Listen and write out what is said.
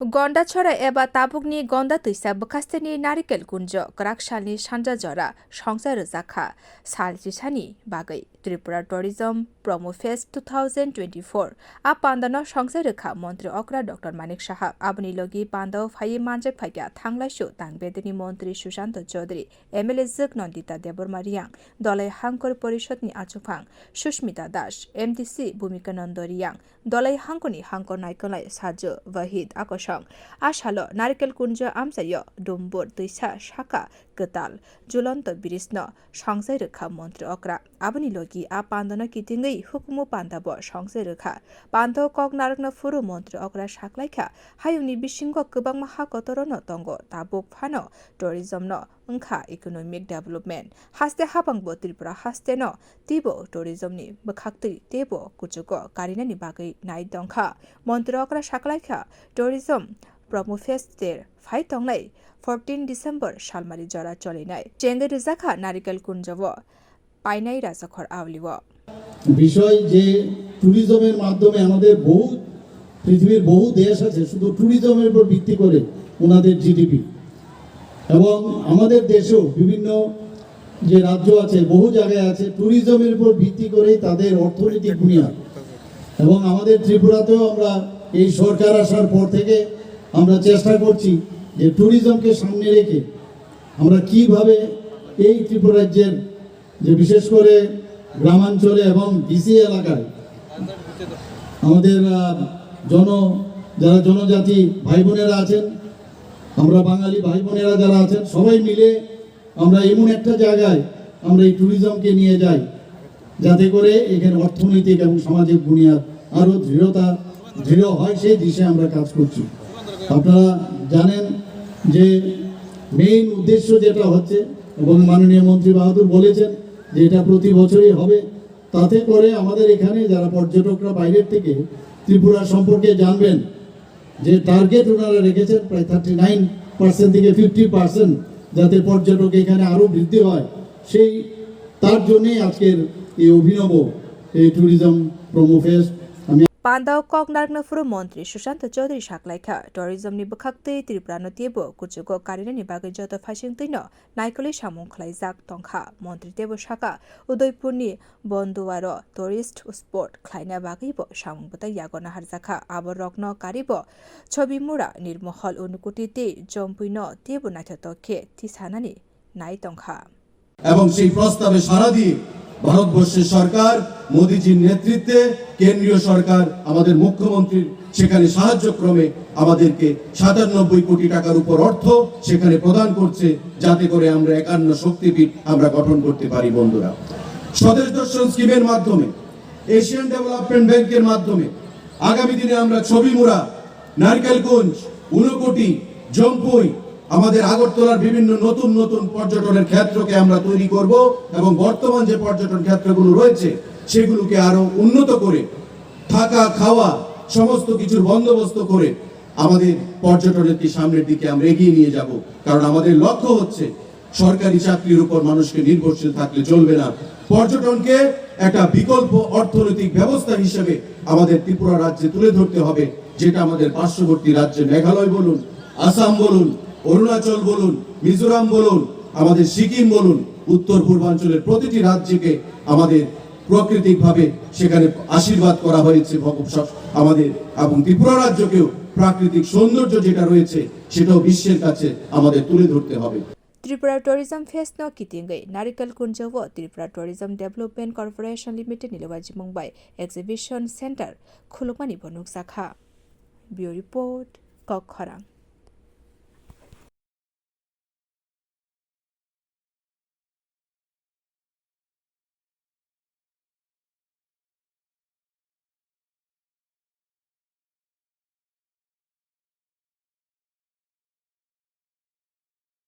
गन्डाछरा एबा ताबुकनि गन्दा तैसा बखास्तेनि नारिकेल कुन्ज कराकसालनि सानजा जरा संसार रोजाखा सालजिसानि बागै त्रिपुरा टुरिज्म प्रमो फेस्ट 2024 आ पान्दानो संसार रोखा मन्त्री अक्रा डक्टर मानिक साहा आबनि लगी पान्दाव फाइ मानजेक फाइगा थांलाइसु तांगबेदनि मन्त्री सुशान्त चौधरी एमएलए जक नन्दिता देबरमा रियां दलाइ हांकर परिषदनि आचुफां सुस्मिता दास एमडीसी भूमिका नन्द रियां दलाइ हांकनि हांकर नायकलाइ साजो वहिद आकर्षण आशालो नारिकेल कुन्ज आमसायो डुम्बुर दैसा शाखा गताल जुलन्त बिरिस्न संसार रोखा मन्त्री अक्रा आबनि लगी आ पान्दन कितिङै हुकुमु पान्दाब संसार रोखा पान्द कक नारकन फुरु मन्त्री अक्रा साख्लाइखा हायुनि बिसिंग गोबां माहा कतरन तंग ताबुक फानो टुरिज्म न उंखा इकोनमिक डेभलपमेन्ट हास्ते हाबांबो त्रिपुरा हास्ते न तिबो टुरिज्मनि बखाक्तै तेबो कुचुक कारिनानि बागै नाय दंखा मन्त्री अक्रा साख्लाइखा टुरिज्म प्रमो फेस्टेर फाइ तंनाय 14 डिसेम्बर सालमारि जरा चलिनाय चेंगे रिजाखा नारिकेल कुंजव पाइनाई राजाखर आवलिव বিষয় যে ট্যুরিজমের মাধ্যমে আমাদের পৃথিবীর বহু দেশ আছে শুধু ট্যুরিজমের উপর ভিত্তি করে ওনাদের জিডিপি এবং আমাদের দেশেও বিভিন্ন যে রাজ্য আছে বহু জায়গায় আছে ট্যুরিজমের উপর ভিত্তি করেই তাদের অর্থনৈতিক বুনিয়াদ এবং আমাদের ত্রিপুরাতেও আমরা এই সরকার আসার পর থেকে আমরা চেষ্টা করছি যে ট্যুরিজমকে সামনে রেখে আমরা কিভাবে এই ত্রিপুরা রাজ্যের যে বিশেষ করে গ্রামাঞ্চলে এবং ডিসি এলাকায় আমাদের যারা জনজাতি ভাই বোনেরা আছেন আমরা বাঙালি ভাই বোনেরা যারা আছেন সবাই মিলে আমরা এমন একটা জায়গায় আমরা এই ট্যুরিজমকে নিয়ে যাই যাতে করে এখানে অর্থনৈতিক এবং সামাজিক বুনিয়াদ আরও দৃঢ় হয় সেই দিশায় আমরা কাজ করছি আপনারা জানেন যে মেইন উদ্দেশ্য যেটা হচ্ছে এবং মাননীয় মন্ত্রী বাহাদুর বলেছেন যে এটা প্রতি বছরই হবে তাতে করে আমাদের এখানে যারা পর্যটকরা বাইরের থেকে ত্রিপুরা সম্পর্কে জানবেন যে টার্গেট ওনারা রেখেছেন প্রায় 39% থেকে 50% যাতে পর্যটক এখানে আরও বৃদ্ধি হয় সেই তার জন্যই আজকের এই অভিনব এই ট্যুরিজম প্রমো ফেস্ট पान्दाव कक नारकन फुरु मन्त्री सुशान्त चौधरी साख्लाइखा टुरिज्मनि बखाक्तै त्रिपुरा नतिबो कुचुको कारिनानि बागै जत फासिंतैन नायकलै सामुं खलाइजाक तंखा मन्त्री देबो साका उदयपुरनि बन्दुवार टुरिस्ट स्पट खलाइना बागैबो सामुंबोता यागना हारजाखा आबर रक्न कारिबो छबिमुरा निर्महल उनुकुटिते जम्पुइन तेबो नाथतखे तिसानानि नाय तंखा এবং সেই প্রস্তাবে সাড়া দিয়ে ভারতবর্ষের সরকার মোদিজির নেতৃত্বে কেন্দ্রীয় সরকার আমাদের মুখ্যমন্ত্রীর সেখানে সাহায্যক্রমে আমাদেরকে ৯৭ কোটি টাকার উপর অর্থ সেখানে প্রদান করছে যাতে করে আমরা ৫১ শক্তিপীঠ আমরা গঠন করতে পারি বন্ধুরা স্বদেশ দর্শন স্কিমের মাধ্যমে এশিয়ান ডেভেলপমেন্ট ব্যাংকের মাধ্যমে আগামী দিনে আমরা ছবিমুড়া নারকেলগঞ্জ ঊনকোটি জম্পুই আমাদের আগরতলার বিভিন্ন নতুন নতুন পর্যটনের ক্ষেত্রকে আমরা তৈরি করব এবং বর্তমান যে পর্যটন ক্ষেত্রগুলো রয়েছে সেগুলোকে আরো উন্নত করে থাকা খাওয়া সমস্ত কিছুর বন্দোবস্ত করে আমাদের পর্যটনের সামনের দিকে আমরা এগিয়ে নিয়ে যাব কারণ আমাদের লক্ষ্য হচ্ছে সরকারি চাকরির উপর মানুষকে নির্ভরশীল থাকলে চলবে না পর্যটনকে একটা বিকল্প অর্থনৈতিক ব্যবস্থা হিসেবে আমাদের ত্রিপুরা রাজ্যে তুলে ধরতে হবে যেটা আমাদের পার্শ্ববর্তী রাজ্যে মেঘালয় বলুন আসাম বলুন অরুণাচল বলুন মিজোরাম বলুন আমাদের সিকিম বলুন উত্তর পূর্বাঞ্চলের প্রতিটি রাজ্যকে আমাদের প্রাকৃতিকভাবে সেখানে আশীর্বাদ করা হয়েছে আমাদের এবং ত্রিপুরা রাজ্যকেও প্রাকৃতিক সৌন্দর্য যেটা রয়েছে সেটাও বিশ্বের কাছে আমাদের তুলে ধরতে হবে त्रिपुरा टुरिज्म फेस्ट न कितिङै नारिकेल कुन्जव Tripura tourism development corporation limited निलवाजी मुंबई एक्जिबिशन सेन्टर खुलुकमानि बनुक जाखा बिउ रिपोर्ट कक खरां।